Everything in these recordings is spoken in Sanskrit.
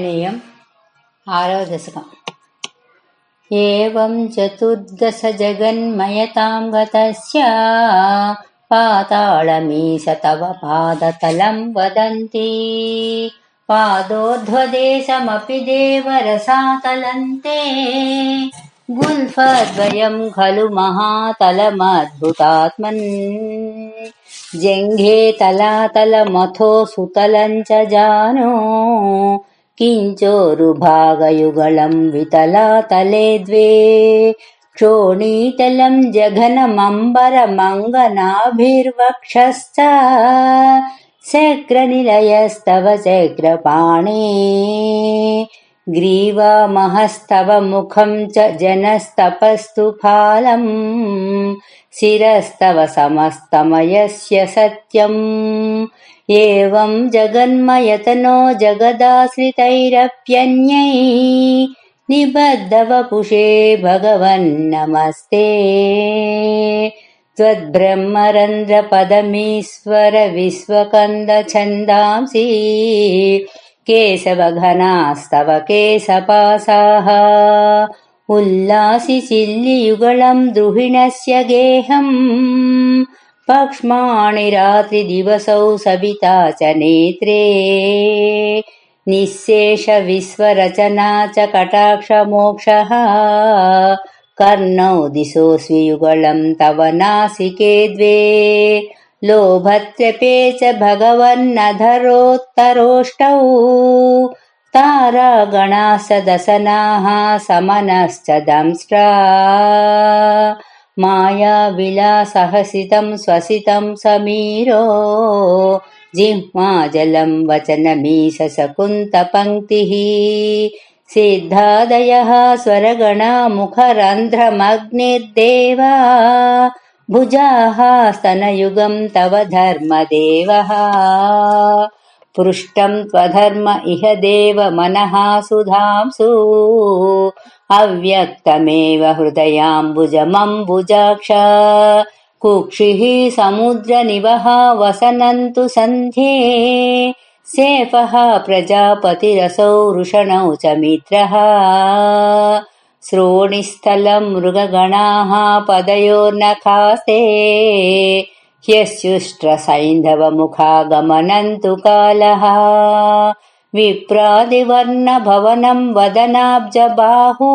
नारायणीयम् आरव दशकम्। एवं चतुर्दश जगन्मयतां गतस्य पाताళमीश तव पादतलं वदन्ति पादोर्ध्वदेशमपि देवरसातलन्ते गुल्फद्वयं खलु महातलमद्भुतात्मन् जङ्घे तलातलमथो सुतलं च जानो किञ्चोरुभागयुगलं वितलातले द्वे क्षोणीतलं जघनमम्बरमङ्गनाभिर्वक्षश्च शक्रनिलयस्तव चक्रपाणे ग्रीवामहस्तव मुखं च जनस्तपस्तु फालम् शिरस्तव समस्तमयस्य सत्यम् एवं जगन्मयतनो जगदाश्रितैरप्यन्यै निबद्धवपुषे भगवन्नमस्ते त्वद्ब्रह्मरन्ध्रपदमीश्वर विश्वकन्दछन्दांसि केशवघनास्तव केशपाशाः उल्लासि चिल्लियुगलं द्रुहिणस्य गेहम् पक्ष्माणि रात्रिदिवसौ सविता च नेत्रे निःशेष विश्वरचना च कटाक्षमोक्षः कर्णौ दिशोऽस्मि युगलं तव नासिके द्वे लोभत्रपे च भगवन्नधरोत्तरोष्टौ तारागणाश्च दशनाः समनश्च दंष्ट्रा मायाविलासहसितं स्वसितं समीरो जिह्वाजलं वचनमीश शकुन्तपङ्क्तिः सिद्धादयः स्वरगणा मुखरन्ध्रमग्निर्देवा भुजाः स्तनयुगं तव धर्मदेवः पृष्ठं त्वधर्म इह देव मनः सुधांसु अव्यक्तमेव हृदयाम्बुजमम्बुजाक्ष कुक्षिः समुद्रनिवः वसनन्तु सन्ध्ये शेफः प्रजापतिरसौ वृषणौ च मित्रः श्रोणिस्थलं मृगगणाः पदयोर्नखास्ते ह्यस्युष्ट्रसैन्धवमुखागमनन्तु कालः विप्रादिवर्णभवनं वदनाब्जबाहू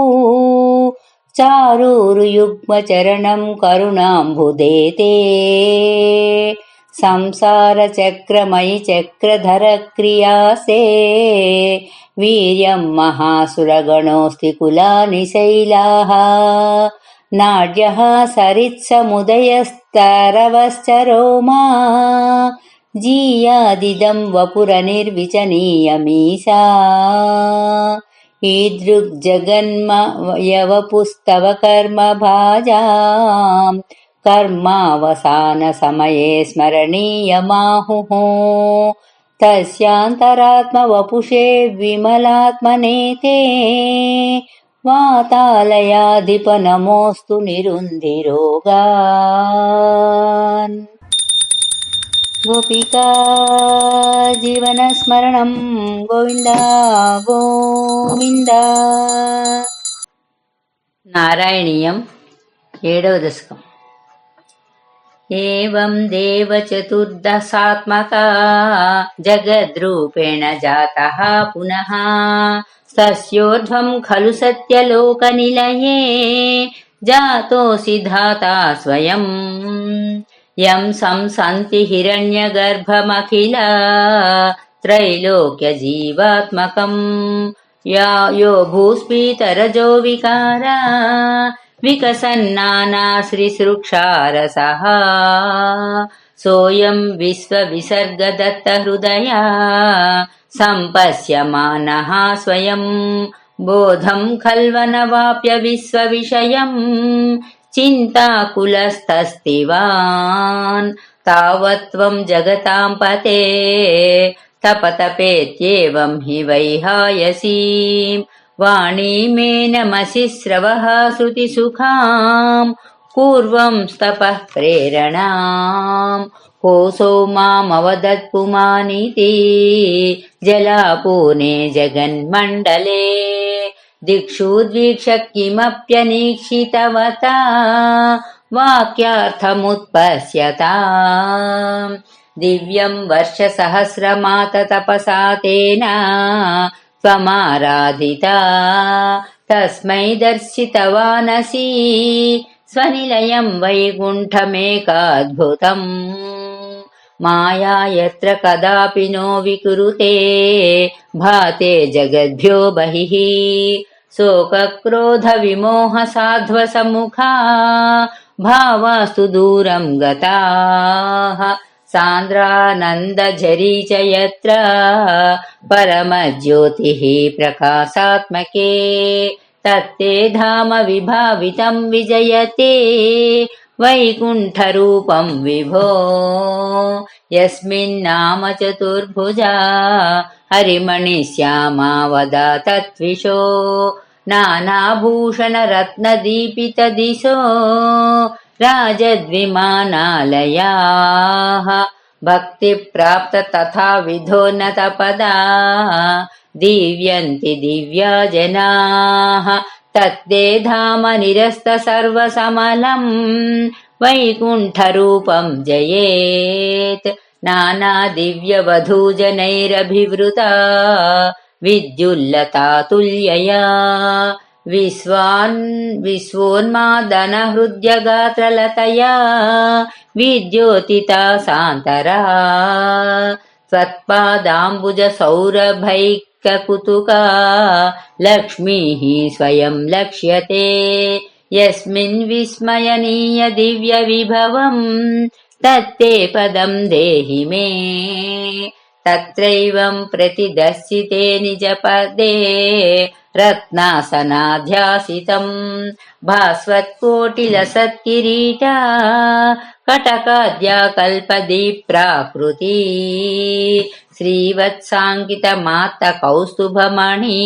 चारूरुयुग्मचरणं करुणाम्बुदेते संसारचक्रमयि चक्रधरक्रियासे वीर्यं महासुरगणोऽस्ति कुलानि शैलाः नाड्यः सरित्समुदयस्तरवश्च रोमा जीयादिदं वपुरनिर्विचनीयमीशा ईदृग्जगन्मयवपुस्तव कर्मभाजां कर्मावसानसमये स्मरणीयमाहुः तस्यान्तरात्मवपुषे विमलात्मने ते वातालयाधिप नमोऽस्तु निरुन्धिरोगान्। गोपिका जीवनस्मरणं गोविन्द गोविन्द। नारायणीयम् एडव दशकम्। एवं देवचतुर्दशात्मका जगद्रूपेण जातः पुनः तस्योर्ध्वं खलु सत्यलोकनिलये जातोऽसि धाता स्वयं यं संसन्ति हिरण्यगर्भमखिल त्रैलोक्यजीवात्मकं यो भूस्फीतरजो विकारा विकसन्नानाश्रीसृक्षारसः सोऽयं विश्वविसर्गदत्तहृदया सम्पश्यमानः स्वयं बोधं खल्वनवाप्य विश्वविषयं चिन्ताकुलस्तस्तिवान् तावत्त्वं जगतां पते तपतपेत्येवं हि वैहायसीं वाणीमेनमसि स्रवः श्रुतिसुखां पूर्वं तपः प्रेरणां कोऽसौ मामवदत्पुमानिति जलापूर्णे जगन्मण्डले दिक्षुद्वीक्ष्य किमप्यनीक्षितवता वाक्यार्थमुत्पश्यता दिव्यं वर्षसहस्रमाततपसा तेन त्वमाराधिता तस्मै दर्शितवानसि स्वनिलयं वैकुण्ठमेकाद्भुतम् माया यत्र कदापि नो विकुरुते भाते जगद्भ्यो बहिः शोकक्रोधविमोहसाध्वसम्मुखा भावास्तु दूरं गताः सान्द्रानन्दझरी च यत्र परमज्योतिः प्रकाशात्मके तत्ते धाम विभावितं विजयते वैकुण्ठरूपं विभो यस्मिन्नाम चतुर्भुजा हरिमणिश्यामा वदा तत्विशो नानाभूषणरत्नदीपितदिशो राजद्विमानालयाः भक्तिप्राप्त तथा विधोन्नतपदा दीव्यन्ति दिव्या जनाः तत्ते धाम निरस्त सर्वसमलं वैकुण्ठरूपं जयेत् नानादिव्यवधूजनैरभिवृता विद्युल्लता तुल्यया विश्वोन्मादनहृद्यगात्रलतया विद्योतिता सान्तरा त्वत्पादाम्बुजसौरभैककुतुका लक्ष्मीः स्वयं लक्ष्यते यस्मिन् विस्मयनीय दिव्यविभवम् तत्ते पदं देहि मे तत्रैवं प्रतिदर्शिते निजपदे रत्नासनाध्यासितं भास्वत्कोटिलसत्किरीटा कटकाद्या कल्पदीप्राकृती श्रीवत्साङ्कितमात्तकौस्तुभमणि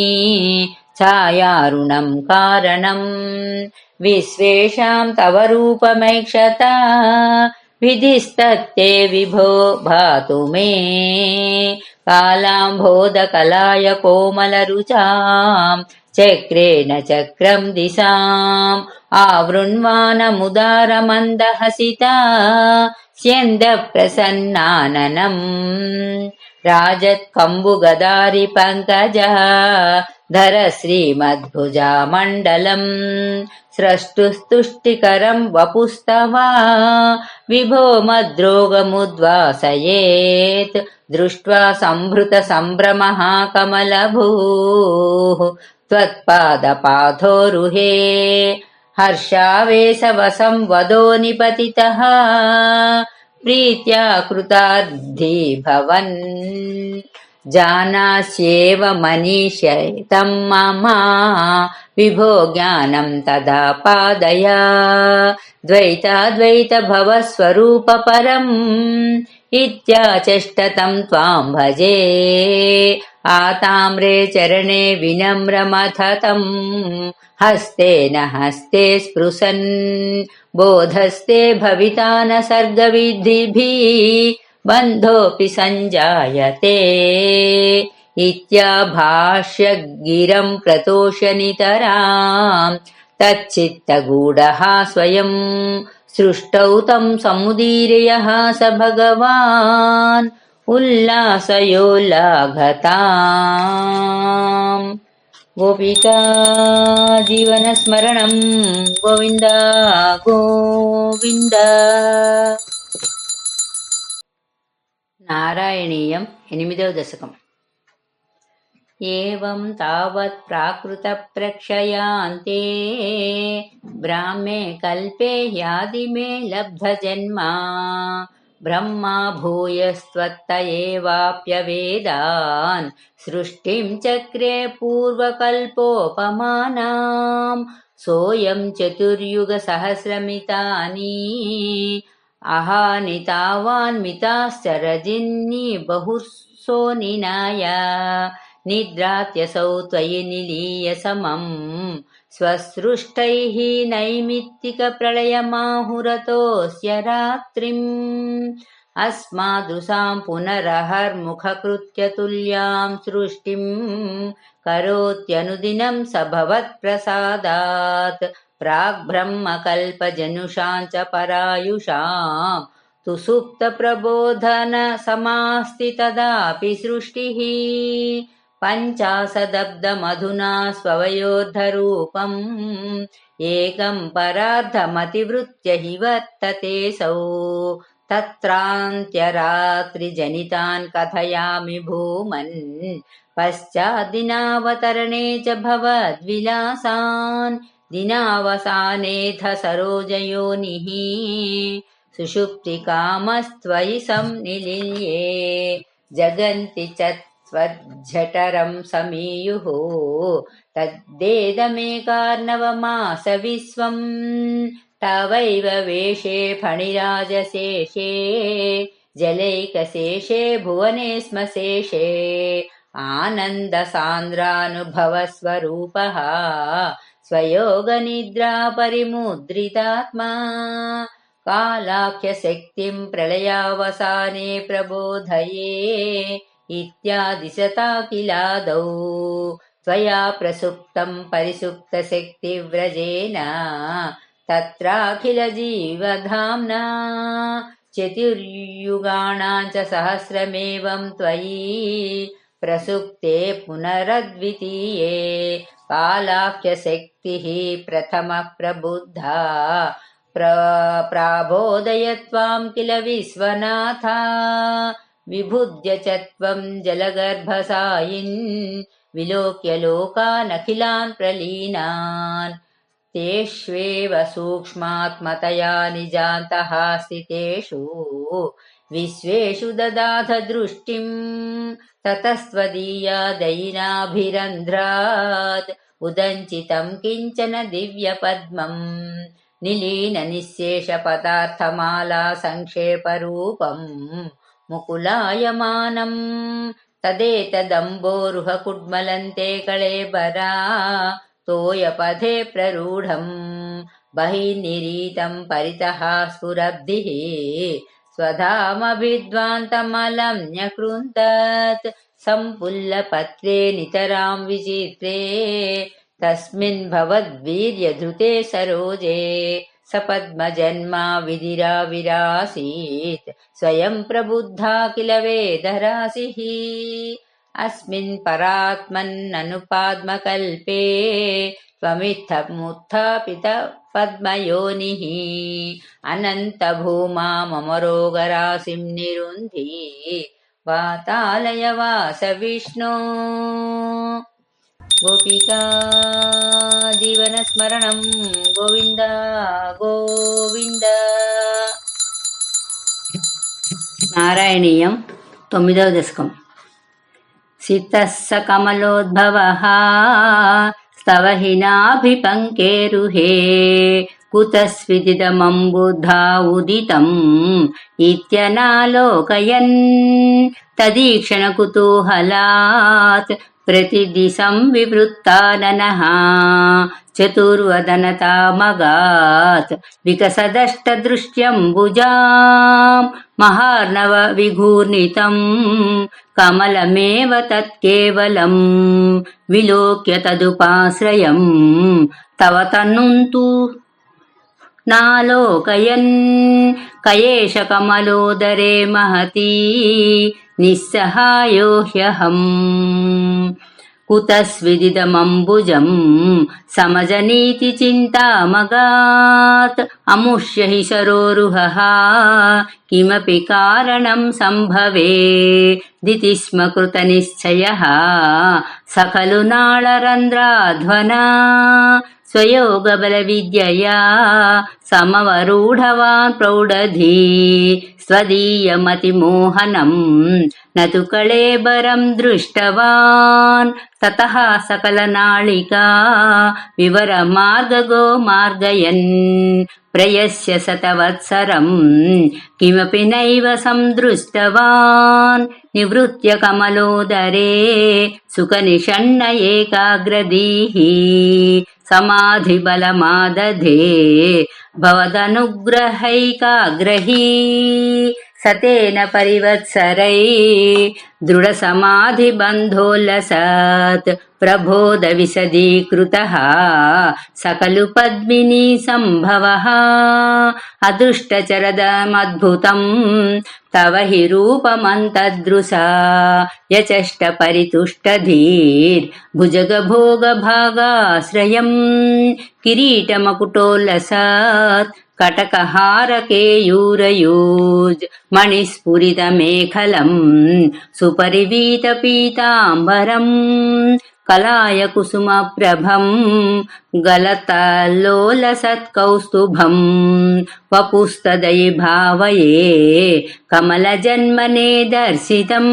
छायारुणं कारणम् विश्वेषां तव रूपमैक्षता विधिस्तत्ते विभो भातु मे कालाम्भोदकलाय कोमलरुचां चक्रेण चक्रं दिशाम् आवृण्वानमुदारमन्दहसिता स्यन्दप्रसन्नाननम् राजत्कम्बुगदारिपङ्कजः धर श्रीमद्भुजा मण्डलम् स्रष्टुस्तुष्टिकरं वपुस्तवा विभो मद्रोगमुद्वासयेत् दृष्ट्वा सम्भृतसम्भ्रमः कमलभूः त्वत्पादपाथोरुहे हर्षावेशवशं वदो निपतितः प्रीत्या कृतार्थी भवन् जानास्येव मनीष्यतं मम विभो ज्ञानं तदा पादय द्वैताद्वैतभवस्वरूपपरम् इत्याचष्टतं त्वां भजे आताम्रे चरणे विनम्रमथतं हस्तेन हस्ते स्पृशन् बोधस्ते भविता न सर्गविद्धिभिः बन्धोऽपि सञ्जायते इत्याभाष्य गिरं प्रतोष्य नितरां तच्चित्तगूढः स्वयं सृष्टौ तं समुदीर्यः स भगवान् उल्लासयोल्लाघताम् गोपिका जीवनस्मरणं गोविन्द गोविन्द नारायणीयं 8వ दशकम् एवं तावत् प्राकृतप्रक्षयान्ते ब्राह्मे कल्पे यादिमे लब्धजन्मा ब्रह्मा भूयस्त्वत्त एवाप्यवेदान् सृष्टिं चक्रे पूर्वकल्पोपमानां सोऽयं चतुर्युगसहस्रमितानि अहानितावान्मिताश्चरजिन्नि बहुर्सो निनाय निद्रात्यसौ त्वयि निलीय समं स्वसृष्टैः नैमित्तिकप्रलयमाहुरतोऽस्य रात्रिम् अस्मादुसां पुनरहर्मुखकृत्य तुल्यां सृष्टिं करोत्यनुदिनं स भवत्प्रसादात् प्राग्ब्रह्मकल्पजनुषां च परायुषां तु सुप्तप्रबोधनसमास्ति तदापि सृष्टिः पञ्चाशदब्दमधुना स्ववयोर्धरूपम् एकं परार्धमतिवृत्य हि वर्ततेऽसौ तत्रान्त्यरात्रिजनितान् कथयामि भूमन् पश्चाद्दिनावतरणे च भवद्विलासान् दिनावसानेऽथ सरोजयोनिः सुषुप्तिकामस्त्वयि संनिलीये जगन्ति च त्वज्झठरं समीयुः तद्देदमेकार्णवमास विश्वम् तवैव वेषे फणिराजशेषे जलैकशेषे भुवने स्म शेषे आनन्दसान्द्रानुभवस्वरूपः स्वयोगनिद्रा परिमुद्रितात्मा कालाख्यशक्तिं प्रलयावसाने प्रबोधये इत्यादि सता किलादौ त्वया प्रसुप्तं परिसुप्तशक्तिव्रजेन तत्राखिलजीवधाम्ना चतुर्युगाणां च सहस्रमेवं त्वयि प्रसुप्ते पुनरद्वितीये कालाख्यशक्तिः प्रथमः प्रबुद्धा प्राबोधय त्वां किल विश्वनाथा विभुज्य च त्वं जलगर्भसायिन् विलोक्य लोकानखिलान् प्रलीनान् तेष्वेव सूक्ष्मात्मतया निजान्तः स्थितेषु विश्वेषु ददाथ दृष्टिं ततस्त्वदीया दयिनाभिरन्ध्रात् उदञ्चितं किञ्चन दिव्यपद्मम् निलीननिःशेषपदार्थमाला संक्षेपरूपम् मुकुलायमानम् तदेतदम्बोरुहकुड्मलन्ते कळेबरा तोयपथे प्ररूढम् बहिर्निरीतं परितः स्फुरब्धिः स्वधामभिद्वान्तमलं न्यकृन्तत् सम्पुल्लपत्रे नितरां विचित्रे तस्मिन् भवद्वीर्यधृते सरोजे सपद्मजन्मा विधिराविरासीत् स्वयं प्रबुद्धा किल वेदराशिः अस्मिन् परात्मन्ननुपाद्मकल्पे त्वमित्थमुत्थापित पद्मयोनिः अनन्तभूमा मम रोगराशिं निरुन्धि वातालय वास विष्णो गोपिका जीवनस्मरणं गोविन्द गोविन्द नारायणीयं 9వ దశకం सितः स कमलोद्भवः स्तव हिनाभिपङ्केरुहे कुतस्विदिदमम्बुधा उदितम् इत्यनालोकयन् तदीक्षणकुतूहलात् प्रतिदिशं विवृत्ताननः चतुर्वदनतामगात् विकसदष्टदृष्ट्यम्बुजां महार्णव विघूर्णितं कमलमेव तत्केवलं विलोक्य तदुपाश्रयं तव तनुन्तु नालोकयन् कयेष कमलोदरे महती निस्सहायो ह्यहम् कुतस्विदिदमम्बुजं समजनीति चिन्तामगात् अमुष्य हि सरोरुहः किमपि कारणं सम्भवेदिति स्म कृतनिश्चयः स खलु नाळरन्ध्राध्वना स्वयोगबलविद्यया समवरूढवान् प्रौढधी स्वदीयमतिमोहनं न तु कळेबरं दृष्टवान् ततः सकलनाळिका विवरमार्गगो मार्गयन् प्रयस्य शतवत्सरं किमपि नैव सन्दृष्टवान् निवृत्य कमलोदरे सुखनिषण्ण एकाग्रदीः समाधिबलमादधे भवदनुग्रहैकाग्रही सतेन परिवत्सरै दृढसमाधिबन्धोल्लसत् प्रबोधविशदीकृतः सकलु पद्मिनी सम्भवः अदृष्टचरदमद्भुतं तव हि रूपमन्तदृशा यचष्ट परितुष्टधीर्भुजगभोगभागाश्रयम् किरीटमकुटोल्लसत् कटकहारकेयूरयूज मणिस्फुरितमेखलम् सुपरिवीतपीताम्बरम् कलाय कुसुमप्रभम् गलतल्लोलसत्कौस्तुभम् वपुस्तदयि भावये कमलजन्मने दर्शितम्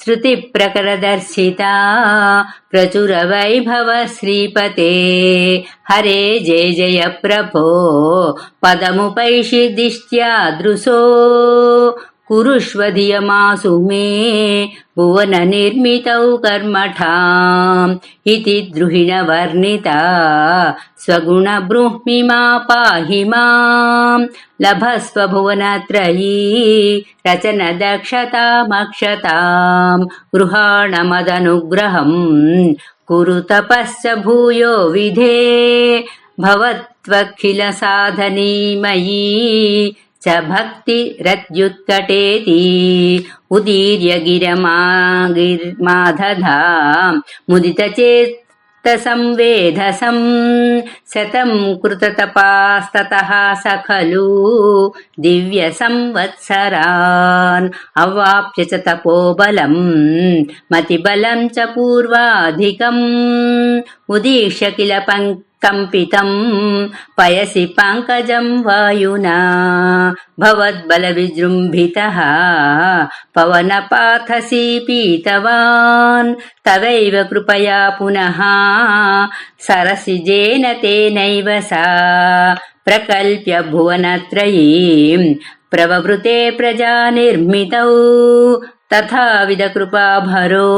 श्रुतिप्रकरदर्शिता प्रचुरवैभव श्रीपते हरे जय जय प्रभो पदमुपैषिदिष्ट्यादृशो कुरुष्व धियमासु मे भुवननिर्मितौ कर्मठाम् इति द्रुहिणवर्णिता स्वगुणबृंहि मा पाहि माम् लभस्व भुवनत्रयी रचनदक्षतामक्षताम् गृहाणमदनुग्रहम् कुरु तपश्च भूयो विधे भवत्वखिलसाधनी मयि च भक्तिरत्युत्कटेति उदीर्य गिरमादधा मुदितचेत्तसंवेधसं शतं कृततपास्ततः स खलु दिव्यसंवत्सरान् अवाप्य च तपोबलं मतिबलं च पूर्वाधिकम् उदीक्ष्य किल कंपितं पयसि पंकजं वायुना भवद्बलविजृम्भितः पवनपाथसि पीतवान् तवैव कृपया पुनः सरसिजेन तेनैव सा प्रकल्प्य भुवनत्रयीं प्रववृते प्रजानिर्मितौ तथाविध कृपाभरो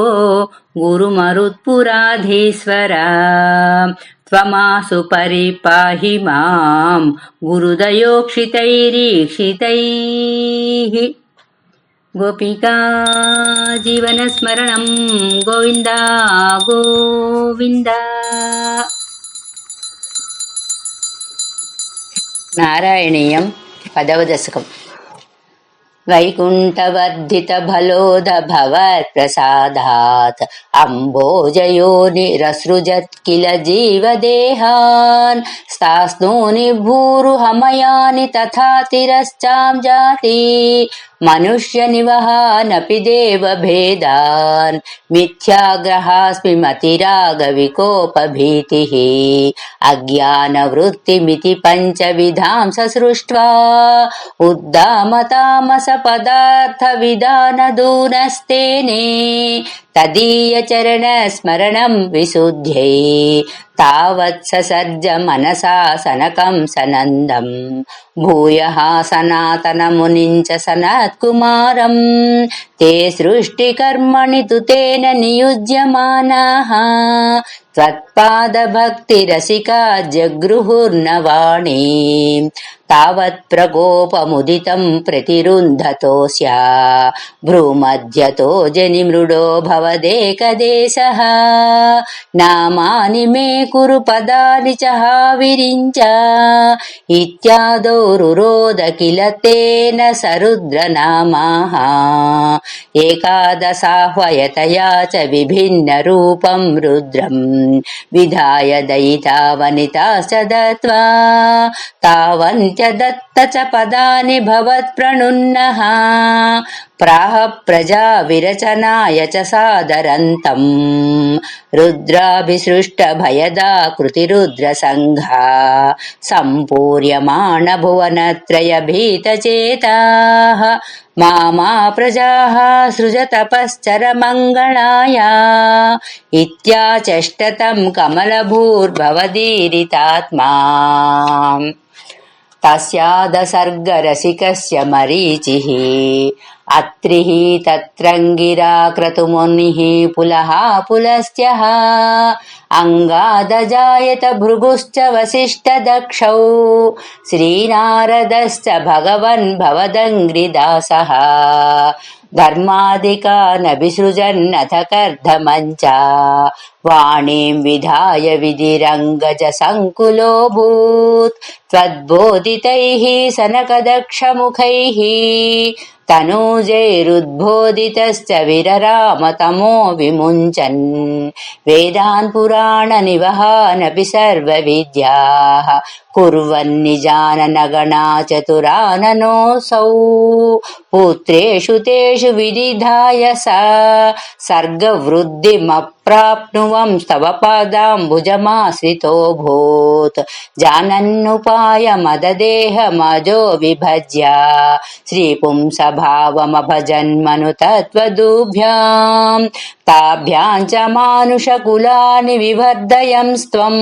गुरुमरुत्पुराधीश्वरा त्वमासु परिपाहि मां गुरुदयोक्षितैरीक्षितैः गोपिका जीवनस्मरणं गोविन्द गोविन्द नारायणीयं पदवदशकम् वैकुण्ठवर्धितफलोद भवत्प्रसादात् अम्भोजयोनिरसृजत् किल जीवदेहान् स्तास्नूनि भूरुहमयानि तथा तिरश्चां जाति मनुष्यनिवहानपि देवभेदान् मिथ्याग्रहास्मि मतिरागविकोपभीतिः अज्ञानवृत्तिमिति पञ्चविधां ससृष्ट्वा उद्दामतामसपदार्थविधानदूनस्तेने तदीयचरणस्मरणं विशुद्ध्यै तावत् ससर्ज मनसा सनकं सनन्दम् भूयः सनातनमुनिं च सनत्कुमारं ते सृष्टिकर्मणि तु तेन नियुज्यमानाः त्वत्पादभक्तिरसिका जगृहुर्नवाणीं तावत् प्रकोपमुदितं प्रतिरुन्धतोऽस्या भ्रूमध्यतो जनिमृडो भवदेकदेशः नामानि मे कुरु पदानि च हाविरिञ्च इत्यादौ रुरोद किल तेन सरुद्रनामाः एकादशाह्वयतया च विभिन्नरूपं रुद्रं विधाय दयितावनिताश्च दत्त्वा तावन्त्य दत्त च पदानि भवत्प्रणुन्नः प्राह प्रजा विरचनाय च सादरन्तम् रुद्राभिसृष्टभयदा कृतिरुद्रसङ्घा सम्पूर्यमाण भुवनत्रयभीतचेताः मामा प्रजाः सृजतपश्चरमङ्गलाय इत्याचष्टतं कमलभूर्भवदीरितात्मा तस्यादसर्गरसिकस्य मरीचिः अत्रिः तत्रङ्गिरा क्रतुमुनिः पुलः पुलस्त्यः अङ्गादजायत भृगुश्च वसिष्ठदक्षौ श्रीनारदश्च भगवन् भवदङ्घ्रिदासः धर्मादिकानभिसृजन्नथ कर्धमञ्च वाणीं विधाय विधिरङ्गजसङ्कुलोऽभूत् त्वद्बोधितैः सनकदक्षमुखैः तनूजैरुद्बोधितश्च विररामतमो विमुञ्चन् वेदान् पुराणनिवहानपि सर्वविद्याः कुर्वन्निजाननगणा चतुराननोऽसौ पुत्रेषु तेषु विदिधाय सा सर्गवृद्धिमप्राप्नुवंस्तव पादाम्बुजमाश्रितोऽभूत् जानन्नुपायमददेहमजो विभज्य श्रीपुंसभावमभजन्मनु तत्त्वदुभ्याम् ताभ्यां च मानुषकुलानि विवर्धयंस्त्वं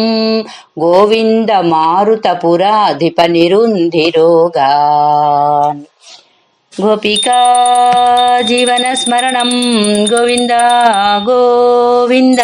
गोविन्द मारुतपुराधिपनिरुन्धिरोगान् गोपिका जीवनस्मरणं गोविन्द गोविन्द।